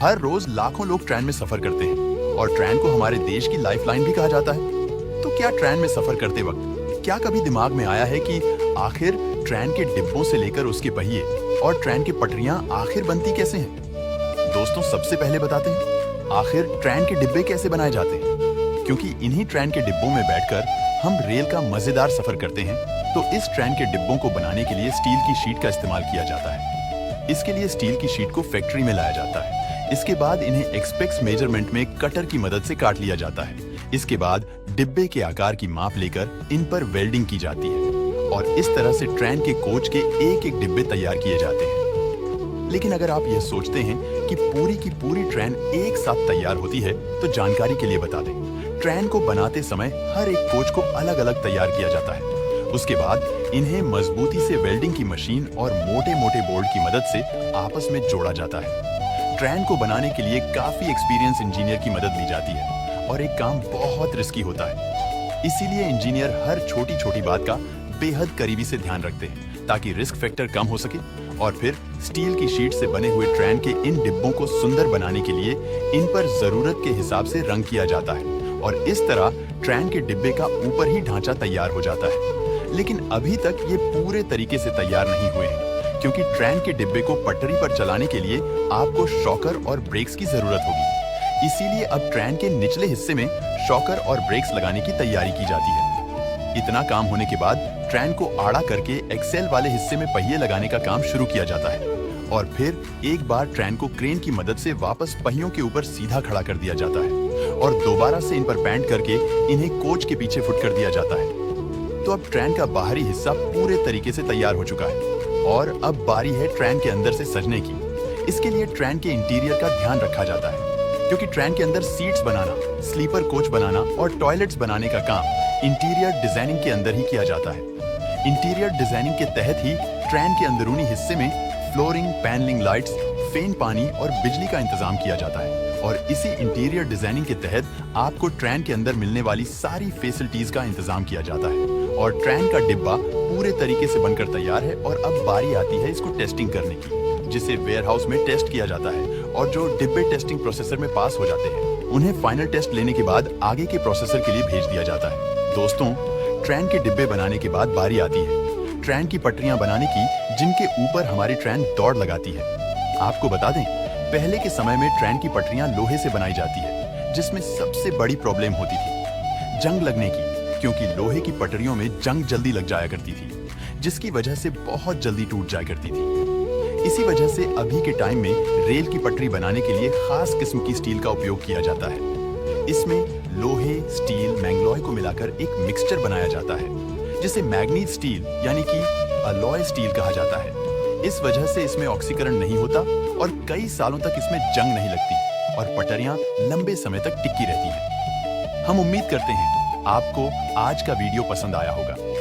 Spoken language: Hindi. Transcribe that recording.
हर रोज लाखों लोग ट्रेन में सफर करते हैं और ट्रेन को हमारे देश की लाइफलाइन भी कहा जाता है। तो क्या ट्रेन में सफर करते वक्त क्या कभी दिमाग में आया है कि आखिर ट्रेन के डिब्बों से लेकर उसके पहिए और ट्रेन की पटरियां आखिर बनती कैसे हैं? दोस्तों, सबसे पहले बताते हैं आखिर ट्रेन के डिब्बे कैसे बनाए जाते हैं। क्योंकि इन्हीं ट्रेन के डिब्बों में बैठकर हम रेल का मजेदार सफर करते हैं, तो इस ट्रेन के डिब्बों को बनाने के लिए स्टील की शीट का इस्तेमाल किया जाता है। इसके लिए स्टील की शीट को फैक्ट्री में लाया जाता है। इसके बाद इन्हें एक्सपेक्स मेजरमेंट में कटर की मदद से काट लिया जाता है। इसके बाद डिब्बे के आकार की माप लेकर इन पर वेल्डिंग की जाती है और इस तरह से ट्रेन के कोच के एक एक डिब्बे तैयार किए जाते हैं। लेकिन अगर आप यह सोचते हैं कि पूरी की पूरी ट्रेन एक साथ तैयार होती है, तो जानकारी के लिए बता दें, ट्रेन को बनाते समय हर एक कोच को अलग अलग तैयार किया जाता है। उसके बाद इन्हें मजबूती से वेल्डिंग की मशीन और मोटे मोटे बोल्ट की मदद से आपस में जोड़ा जाता है। ट्रेन को बनाने के लिए काफी एक्सपीरियंस इंजीनियर की मदद ली जाती है और एक काम बहुत रिस्की होता है। इसीलिए इंजीनियर हर छोटी छोटी बात का बेहद करीबी से ध्यान रखते हैं ताकि रिस्क फैक्टर कम हो सके। और फिर स्टील की शीट से बने हुए ट्रेन के इन डिब्बों को सुंदर बनाने के लिए इन पर जरूरत के हिसाब से रंग किया जाता है और इस तरह ट्रेन के डिब्बे का ऊपर ही ढांचा तैयार हो जाता है। लेकिन अभी तक ये पूरे तरीके से तैयार नहीं हुए हैं, क्योंकि ट्रेन के डिब्बे को पटरी पर चलाने के लिए आपको शॉकर और ब्रेक्स की जरूरत होगी। इसीलिए अब ट्रेन के निचले हिस्से में शॉकर और ब्रेक्स लगाने की तैयारी की जाती है। इतना काम होने के बाद ट्रेन को आड़ा करके एक्सेल वाले हिस्से में पहिए लगाने का काम शुरू किया जाता है और फिर एक बार ट्रेन को क्रेन की मदद से वापस पहियों के ऊपर सीधा खड़ा कर दिया जाता है और दोबारा से इन पर बैंड करके इन्हें कोच के पीछे फुट कर दिया जाता है। तो अब ट्रेन का बाहरी हिस्सा पूरे तरीके से तैयार हो चुका है और अब बारी है ट्रेन के अंदर से सजने की। इसके लिए ट्रेन के इंटीरियर का ध्यान रखा जाता है, क्योंकि ट्रेन के अंदर सीट्स बनाना, स्लीपर कोच बनाना और टॉयलेट्स बनाने का काम इंटीरियर डिजाइनिंग के अंदर ही किया जाता है। इंटीरियर डिजाइनिंग के तहत ही ट्रेन के अंदरूनी हिस्से में फ्लोरिंग, पैनलिंग, लाइट्स, फैन, पानी और बिजली का इंतजाम किया जाता है और इसी इंटीरियर डिजाइनिंग के तहत आपको ट्रेन के अंदर मिलने वाली सारी फैसिलिटीज का इंतजाम किया जाता है और ट्रेन का डिब्बा पूरे तरीके से बनकर तैयार है। और अब बारी आती है इसको टेस्टिंग करने की, जिसे वेयर हाउस में टेस्ट किया जाता है और जो डिब्बे टेस्टिंग प्रोसेसर में पास हो जाते हैं, उन्हें फाइनल टेस्ट लेने के बाद आगे के प्रोसेसर के लिए भेज दिया जाता है। दोस्तों, ट्रेन के डिब्बे बनाने के बाद बारी आती है ट्रेन की पटरियां बनाने की, जिनके ऊपर हमारी ट्रेन दौड़ लगाती है। आपको बता दें, पहले के समय में ट्रेन की पटरियां लोहे से बनाई जाती है, जिसमें सबसे बड़ी प्रॉब्लम होती थी जंग लगने की, क्योंकि लोहे की पटरियों में जंग जल्दी लग जाया करती थी, जिसकी वजह से बहुत जल्दी टूट जाया करती थी। इसी वजह से अभी के टाइम में रेल की पटरी बनाने के लिए खास किस्म की स्टील का उपयोग किया जाता है। इसमें लोहे, स्टील, मैंगलोय को मिलाकर एक मिक्सचर बनाया जाता है, जिसे मैग्नीज स्टील यानी कि अलॉय स्टील कहा जाता है। इस वजह से इसमें ऑक्सीकरण नहीं होता और कई सालों तक इसमें जंग नहीं लगती और पटरियां लंबे समय तक टिकी रहती हैं। हम उम्मीद करते हैं आपको आज का वीडियो पसंद आया होगा।